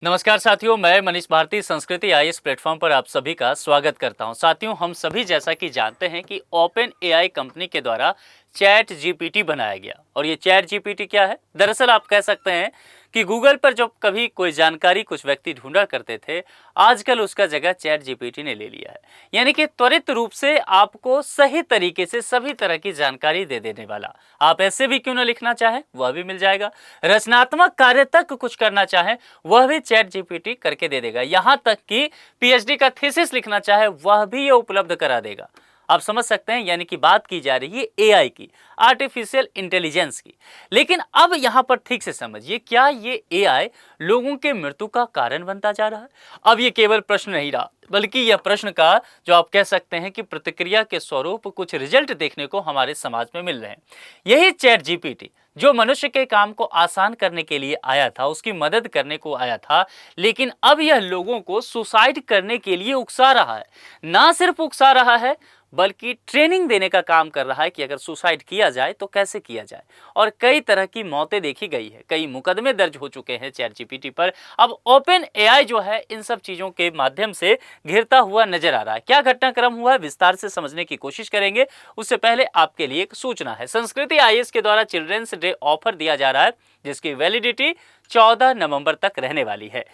नमस्कार साथियों, मैं मनीष भारती संस्कृति आईएएस प्लेटफॉर्म पर आप सभी का स्वागत करता हूं। साथियों, हम सभी जैसा कि जानते हैं कि ओपन एआई कंपनी के द्वारा चैट जीपीटी बनाया गया। और ये चैट जीपीटी क्या है? दरअसल आप कह सकते हैं कि गूगल पर जब कभी कोई जानकारी कुछ व्यक्ति ढूंढा करते थे, आजकल उसका जगह चैट जीपीटी ने ले लिया है। यानी कि त्वरित रूप से आपको सही तरीके से सभी तरह की जानकारी दे देने वाला। आप ऐसे भी क्यों न लिखना चाहें, वह भी मिल जाएगा। रचनात्मक कार्य तक कुछ करना चाहें, वह भी चैट जीपीटी करके दे देगा। यहां तक कि पीएचडी का थीसिस लिखना चाहे, वह भी ये उपलब्ध करा देगा। आप समझ सकते हैं, यानी कि बात की जा रही है एआई की, आर्टिफिशियल इंटेलिजेंस की। लेकिन अब यहां पर ठीक से समझिए, क्या ये एआई लोगों के मृत्यु का कारण बनता जा रहा है? अब ये केवल प्रश्न नहीं रहा, बल्कि यह प्रश्न का जो आप कह सकते हैं कि प्रतिक्रिया के स्वरूप कुछ रिजल्ट देखने को हमारे समाज में मिल रहे हैं। यही चैट जीपीटी जो मनुष्य के काम को आसान करने के लिए आया था, उसकी मदद करने को आया था, लेकिन अब यह लोगों को सुसाइड करने के लिए उकसा रहा है। ना सिर्फ उकसा रहा है, बल्कि ट्रेनिंग देने का काम कर रहा है कि अगर सुसाइड किया जाए तो कैसे किया जाए। और कई तरह की मौतें देखी गई है, कई मुकदमे दर्ज हो चुके हैं चैट जीपीटी पर। अब ओपन एआई जो है इन सब चीज़ों के माध्यम से घिरता हुआ नजर आ रहा है। क्या घटनाक्रम हुआ है, विस्तार से समझने की कोशिश करेंगे। उससे पहले आपके लिए एक सूचना है। संस्कृति आईएएस के द्वारा चिल्ड्रंस डे ऑफर दिया जा रहा है, जिसकी वैलिडिटी 14 नवंबर तक रहने वाली है।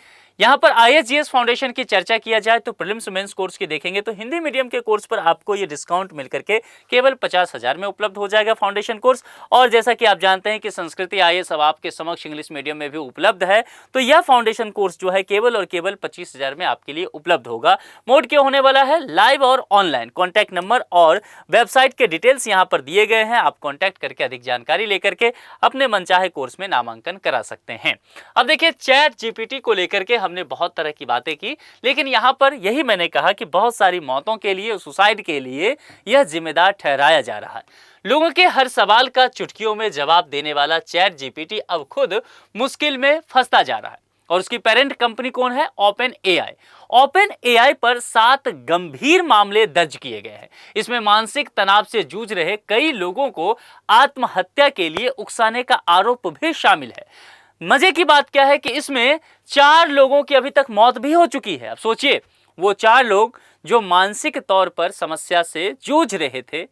यहाँ पर आईएसजीएस फाउंडेशन की चर्चा किया जाए तो प्रीलिम्स मेंस कोर्स की देखेंगे तो हिंदी मीडियम के कोर्स पर आपको ये डिस्काउंट मिलकर के केवल 50,000 में उपलब्ध हो जाएगा फाउंडेशन कोर्स। और जैसा कि आप जानते हैं कि संस्कृति आईएएस अब आपके समक्ष इंग्लिश मीडियम में भी उपलब्ध है, तो यह फाउंडेशन कोर्स जो है केवल और केवल 25,000 में आपके लिए उपलब्ध होगा। मोड क्यों होने वाला है? लाइव और ऑनलाइन। कॉन्टैक्ट नंबर और वेबसाइट के डिटेल्स यहाँ पर दिए गए हैं। आप कॉन्टैक्ट करके अधिक जानकारी लेकर के अपने मनचाहे कोर्स में नामांकन करा सकते हैं। अब देखिए, चैट जीपीटी को लेकर के हमने बहुत तरह की बातें की, लेकिन यहां पर यही मैंने कहा कि बहुत सारी मौतों के लिए, सुसाइड के लिए यह जिम्मेदार ठहराया जा रहा है। लोगों के हर सवाल का चुटकियों में जवाब देने वाला चैट जीपीटी अब खुद मुश्किल में फंसता जा रहा है। और उसकी पेरेंट कंपनी कौन है? Open AI. ओपन एआई पर 7 गंभीर मामले दर्ज किए गए हैं। इसमें मानसिक तनाव से जूझ रहे कई लोगों को आत्महत्या के लिए उकसाने का आरोप भी शामिल है। मजे की बात क्या है कि इसमें 4 लोगों की अभी तक मौत भी हो चुकी है। अब सोचिए, वो 4 लोग जो मानसिक तौर पर समस्या से जूझ रहे थे,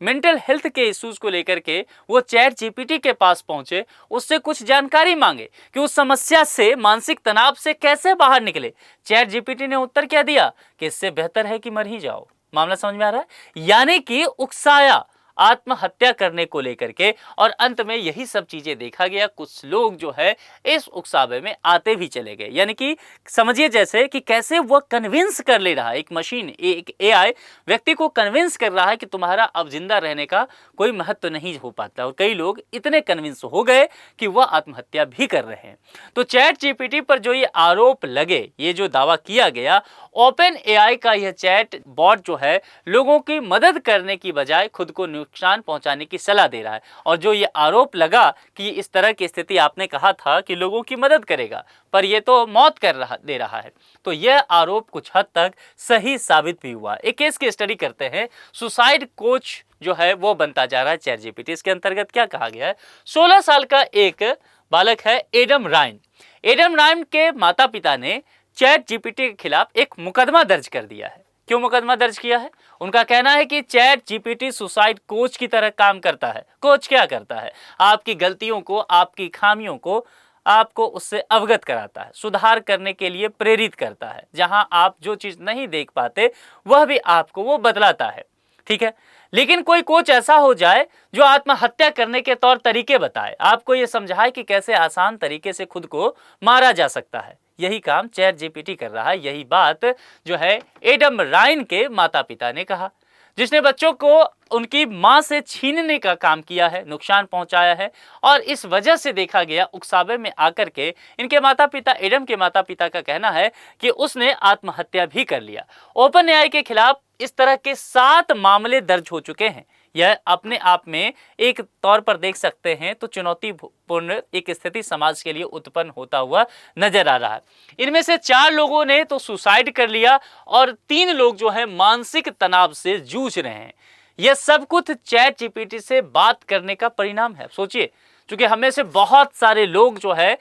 मेंटल हेल्थ के इश्यूज को लेकर के वो चैट जीपीटी के पास पहुंचे, उससे कुछ जानकारी मांगे कि उस समस्या से, मानसिक तनाव से कैसे बाहर निकले। चैट जीपीटी ने उत्तर क्या दिया कि इससे बेहतर है कि मर ही जाओ। मामला समझ में आ रहा है? यानी कि उकसाया आत्महत्या करने को लेकर के, और अंत में यही सब चीजें देखा गया। कुछ लोग जो है इस उकसावे में आते भी चले गए। यानी कि समझिए जैसे कि कैसे वह कन्विंस कर ले रहा है, एक मशीन, एक एआई व्यक्ति को कन्विंस कर रहा है कि तुम्हारा अब जिंदा रहने का कोई महत्व नहीं हो पाता। और कई लोग इतने कन्विंस हो गए कि वह आत्महत्या भी कर रहे हैं। तो चैट जीपीटी पर जो ये आरोप लगे, ये जो दावा किया गया, ओपन एआई का यह चैट बॉट जो है लोगों की मदद करने की बजाय खुद को नुकसान पहुंचाने की सलाह दे रहा है। और जो ये आरोप लगा कि इस तरह की स्थिति, आपने कहा था कि लोगों की मदद करेगा, पर ये तो मौत दे रहा है, तो यह आरोप कुछ हद तक सही साबित भी हुआ। एक केस की स्टडी करते हैं। सुसाइड कोच जो है वो बनता जा रहा है चैट जीपीटी। इसके अंतर्गत क्या कहा गया है? 16 साल का एक बालक है एडम रायन। एडम रायन के माता पिता ने चैट जीपीटी के खिलाफ एक मुकदमा दर्ज कर दिया है। क्यों मुकदमा दर्ज किया है? उनका कहना है कि चैट जीपीटी सुसाइड कोच की तरह काम करता है। कोच क्या करता है? आपकी गलतियों को, आपकी खामियों को आपको उससे अवगत कराता है, सुधार करने के लिए प्रेरित करता है। जहां आप जो चीज नहीं देख पाते, वह भी आपको वो बतलाता है। ठीक है, लेकिन कोई कोच ऐसा हो जाए जो आत्महत्या करने के तौर तरीके बताए, आपको ये समझाए कि कैसे आसान तरीके से खुद को मारा जा सकता है। यही काम चैट जीपीटी कर रहा है। यही बात जो है एडम रायन के माता पिता ने कहा, जिसने बच्चों को उनकी मां से छीनने का काम किया है, नुकसान पहुंचाया है। और इस वजह से देखा गया, उकसावे में आकर के इनके माता पिता, एडम के माता पिता का कहना है कि उसने आत्महत्या भी कर लिया। ओपन एआई के खिलाफ इस तरह के 7 मामले दर्ज हो चुके हैं। यह अपने आप में एक तौर पर देख सकते हैं तो चुनौतीपूर्ण एक स्थिति समाज के लिए उत्पन्न होता हुआ नजर आ रहा है। इनमें से 4 लोगों ने तो सुसाइड कर लिया और 3 लोग जो है मानसिक तनाव से जूझ रहे हैं। यह सब कुछ चैट जीपीटी से बात करने का परिणाम है। सोचिए, क्योंकि हमें से बहुत सारे लोग जो है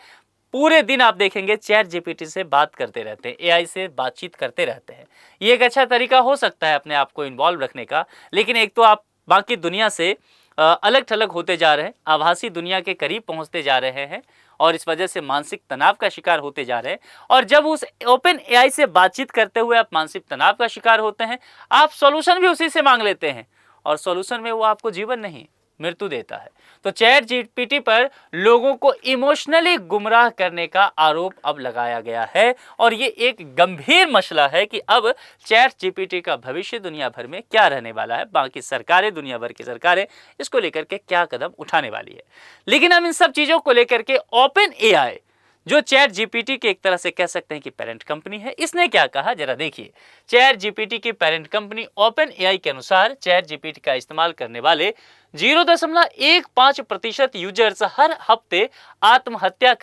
पूरे दिन आप देखेंगे चैट जीपीटी से बात करते रहते हैं, एआई से बातचीत करते रहते हैं। ये एक अच्छा तरीका हो सकता है अपने आप को इन्वॉल्व रखने का, लेकिन एक तो आप बाकी दुनिया से अलग थलग होते जा रहे हैं, आभासी दुनिया के करीब पहुंचते जा रहे हैं और इस वजह से मानसिक तनाव का शिकार होते जा रहे हैं। और जब उस ओपन एआई से बातचीत करते हुए आप मानसिक तनाव का शिकार होते हैं, आप सॉल्यूशन भी उसी से मांग लेते हैं और सॉल्यूशन में वो आपको जीवन नहीं मृत्यु देता है। तो चैट जीपीटी पर लोगों को इमोशनली गुमराह करने का आरोप अब लगाया गया है और ये एक गंभीर मसला है कि अब चैट जीपीटी का भविष्य दुनिया भर में क्या रहने वाला है, बाकी सरकारें, दुनिया भर की सरकारें इसको लेकर के क्या कदम उठाने वाली है। लेकिन हम इन सब चीज़ों को लेकर के ओपन एआई, जो चैट जीपीटी के एक तरह से कह सकते हैं कि पेरेंट कंपनी है, इसने क्या कहा जरा देखिए। चैट जीपीटी की पेरेंट कंपनी ओपन एआई के अनुसार चैट जीपीटी का इस्तेमाल करने वाले 0.15% यूजर्स हर हफ्ते आत्महत्या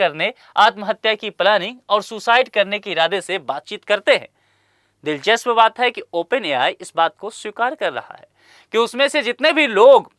की प्लानिंग और सुसाइड करने के इरादे से बातचीत करते हैं। दिलचस्प बात है कि ओपन एआई इस बात को स्वीकार कर रहा है कि उसमें से जितने भी लोग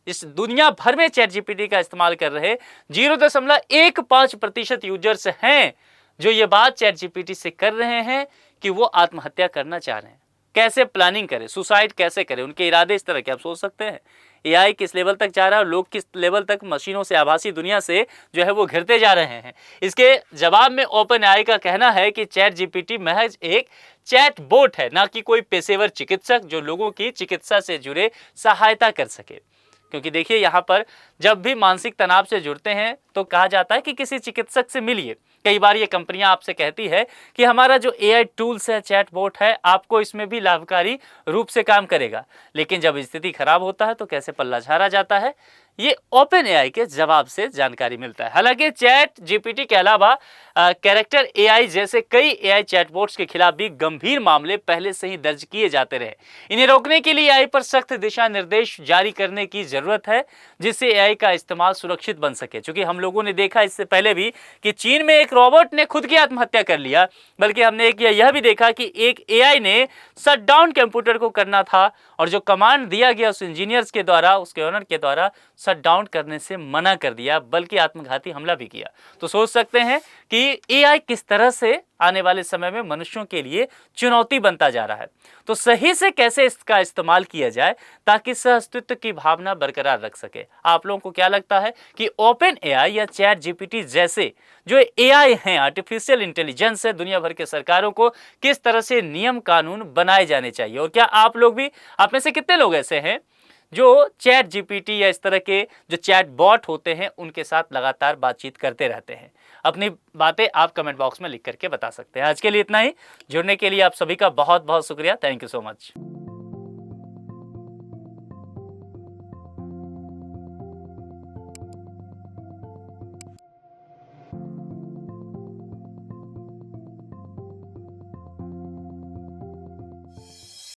इस दुनिया भर में चैट जीपीटी का इस्तेमाल कर रहे 0.15% यूजर्स हैं जो ये बात चैट जीपीटी से कर रहे हैं कि वो आत्महत्या करना चाह रहे हैं। कैसे प्लानिंग करें, सुसाइड कैसे करें, उनके इरादे इस तरह के आप सोच सकते हैं। एआई किस लेवल तक जा रहा है और लोग किस लेवल तक मशीनों से, आभासी दुनिया से जो है वो घिरते जा रहे हैं। इसके जवाब में ओपन एआई का कहना है कि चैट जीपीटी महज एक चैट बोट है, ना कि कोई पेशेवर चिकित्सक जो लोगों की चिकित्सा से जुड़े सहायता कर सके। क्योंकि देखिए यहाँ पर जब भी मानसिक तनाव से जुड़ते हैं तो कहा जाता है कि किसी चिकित्सक से मिलिए। कई बार ये कंपनियां आपसे कहती है कि हमारा जो एआई टूल्स है, चैटबॉट है, आपको इसमें भी लाभकारी रूप से काम करेगा। लेकिन जब स्थिति खराब होता है तो कैसे पल्ला झाड़ा जाता है, ये ओपन एआई के जवाब से जानकारी मिलता है। हालांकि चैट जीपीटी के अलावा कैरेक्टर एआई जैसे कई एआई चैटबॉट्स के खिलाफ भी गंभीर मामले पहले से ही दर्ज किए जाते रहे। इन्हें रोकने के लिए एआई पर सख्त दिशा निर्देश जारी करने की जरूरत है जिससे एआई का इस्तेमाल सुरक्षित बन सके। क्योंकि हम लोगों ने देखा इससे पहले भी कि चीन में एक रोबोट ने खुद की आत्महत्या कर लिया, बल्कि हमने यह भी देखा कि एक एआई ने शट डाउन कंप्यूटर को करना था और जो कमांड दिया गया उस इंजीनियर्स के द्वारा, उसके ओनर के द्वारा शट डाउन करने से मना कर दिया, बल्कि आत्मघाती हमला भी किया। तो सोच सकते हैं कि एआई किस तरह से आने वाले समय में मनुष्यों के लिए चुनौती बनता जा रहा है। तो सही से कैसे इसका इस्तेमाल किया जाए ताकि सह अस्तित्व की भावना बरकरार रख सके। आप लोगों को क्या लगता है कि ओपन एआई या चैट जीपीटी जैसे जो एआई हैं, आर्टिफिशियल इंटेलिजेंस है, दुनिया भर के सरकारों को किस तरह से नियम कानून बनाए जाने चाहिए? और क्या आप लोग भी, आप में से कितने लोग ऐसे हैं जो चैट जीपीटी या इस तरह के जो चैट बॉट होते हैं उनके साथ लगातार बातचीत करते रहते हैं? अपनी बातें आप कमेंट बॉक्स में लिख करके बता सकते हैं। आज के लिए इतना ही। जुड़ने के लिए आप सभी का बहुत बहुत शुक्रिया। Thank you so much.